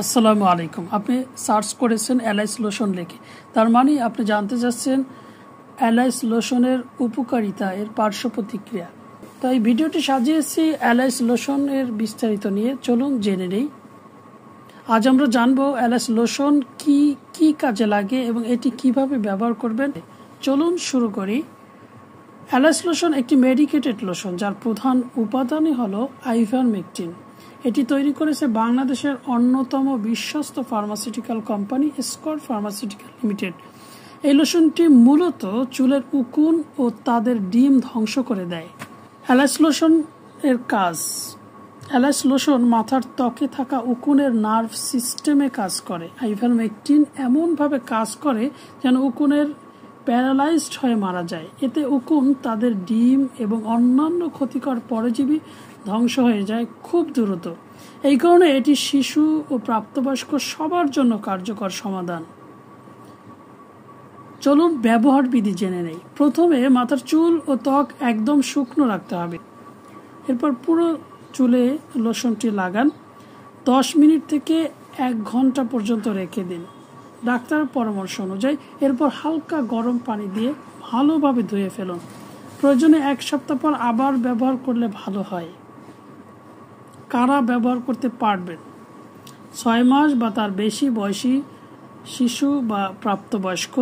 আসসালামু আলাইকুম। আপনি সার্চ করেছেন অ্যালাইস লোশন লিখে, তার মানে আপনি জানতে চাচ্ছেন অ্যালাইস লোশনের উপকারিতা, এর পার্শ্ব প্রতিক্রিয়া। তো এই ভিডিওটি সাজিয়েছি অ্যালাইস লোশনের বিস্তারিত নিয়ে। চলুন জেনে নেই। আজ আমরা জানবো অ্যালাইস লোশন কি কাজে লাগে এবং এটি কিভাবে ব্যবহার করবেন। চলুন শুরু করি। অ্যালাইস লোশন একটি মেডিকেটেড লোশন যার প্রধান উপাদানই হলো আইভারমেকটিন। এটি তৈরি করেছে বাংলাদেশের অন্যতম বিশ্বস্ত ফার্মাসিউটিক্যাল কোম্পানি স্কর ফার্মাসিউটিক্যাল লিমিটেড। এই লোশনটি মূলত চুলের উকুন ও তাদের ডিম ধ্বংস করে দেয়। অ্যালাইস লোশন এর কাজ: অ্যালাইস লোশন মাথার ত্বকে থাকা উকুনের নার্ভ সিস্টেমে কাজ করে। আইভারমেকটিন এমনভাবে কাজ করে যেন উকুনের প্যারালাইজড হয়ে মারা যায়। এতে উকুন, তাদের ডিম এবং অন্যান্য ক্ষতিকর পরজীবী ধ্বংস হয়ে যায় খুব দ্রুত। এই কারণে এটি শিশু ও প্রাপ্তবয়স্ক সবার জন্য কার্যকর সমাধান। চলুন ব্যবহার বিধি জেনে নেই। প্রথমে মাথার চুল ও ত্বক একদম শুকনো রাখতে হবে। এরপর পুরো চুলে লোশনটি লাগান। 10 মিনিট থেকে 1 ঘন্টা পর্যন্ত রেখে দিন ডাক্তারের পরামর্শ অনুযায়ী। এরপর হালকা গরম পানি দিয়ে ভালোভাবে ধুয়ে ফেলুন। প্রয়োজনে 1 সপ্তাহ পর আবার ব্যবহার করলে ভালো হয়। কারা ব্যবহার করতে পারবেন? 6 মাস বা তার বেশি বয়সী শিশু বা প্রাপ্তবয়স্ক।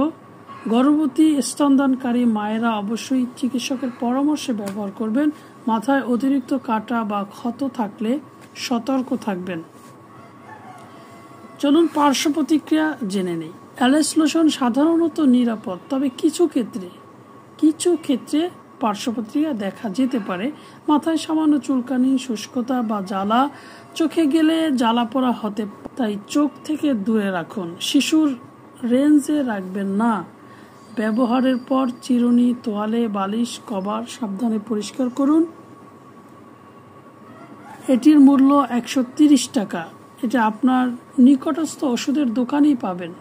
গর্ভবতী স্তনদানকারী মায়েরা অবশ্যই চিকিৎসকের পরামর্শে ব্যবহার করবেন। মাথায় অতিরিক্ত কাটা বা ক্ষত থাকলে সতর্ক থাকবেন। চলুন পার্শ্ব প্রতিক্রিয়া জেনে নেই। অ্যালাইস লোশন সাধারণত নিরাপদ, তবে কিছু ক্ষেত্রে পার্শ্ব প্রতিক্রিয়া দেখা যেতে পারে। মাথায় সামান্য চুলকানি, শুষ্কতা বা জ্বালা, চোখে গেলে জ্বালা পোড়া হতে, তাই চোখ থেকে দূরে রাখুন। শিশুর রেঞ্জে রাখবেন না। ব্যবহারের পর চিরুনি, তোয়ালে, বালিশ, কভার সাবধানে পরিষ্কার করুন। এটির মূল্য 130 টাকা। এটা আপনার নিকটস্থ ওষুধের দোকানেই পাবেন।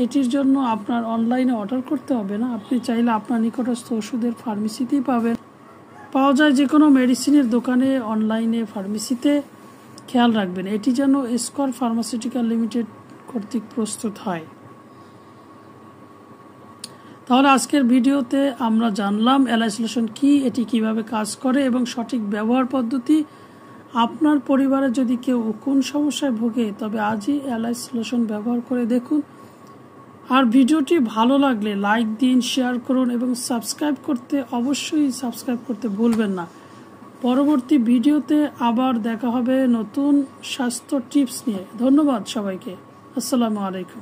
এটির জন্য আপনার অনলাইনে অর্ডার করতে হবে না। আপনি চাইলে আপনার নিকটস্থ ওষুধের ফার্মেসিতেই পাওয়া যায়, যে কোনো মেডিসিনের দোকানে, অনলাইনে, ফার্মেসিতে। খেয়াল রাখবেন এটি যেন স্কর ফার্মাসিউটিক্যাল লিমিটেড কর্তৃক প্রস্তুত হয়। তাহলে আজকের ভিডিওতে আমরা জানলাম অ্যালাইস লোশন কি, এটি কিভাবে কাজ করে এবং সঠিক ব্যবহার পদ্ধতি। আপনার পরিবারে যদি কেউ কোন সমস্যায় ভোগে, তবে আজই অ্যালাইস লোশন ব্যবহার করে দেখুন। আর ভিডিওটি ভালো লাগলে লাইক দিন, শেয়ার করুন এবং অবশ্যই সাবস্ক্রাইব করতে ভুলবেন না। পরবর্তী ভিডিওতে আবার দেখা হবে নতুন স্বাস্থ্য টিপস নিয়ে। ধন্যবাদ সবাইকে। আসসালামু আলাইকুম।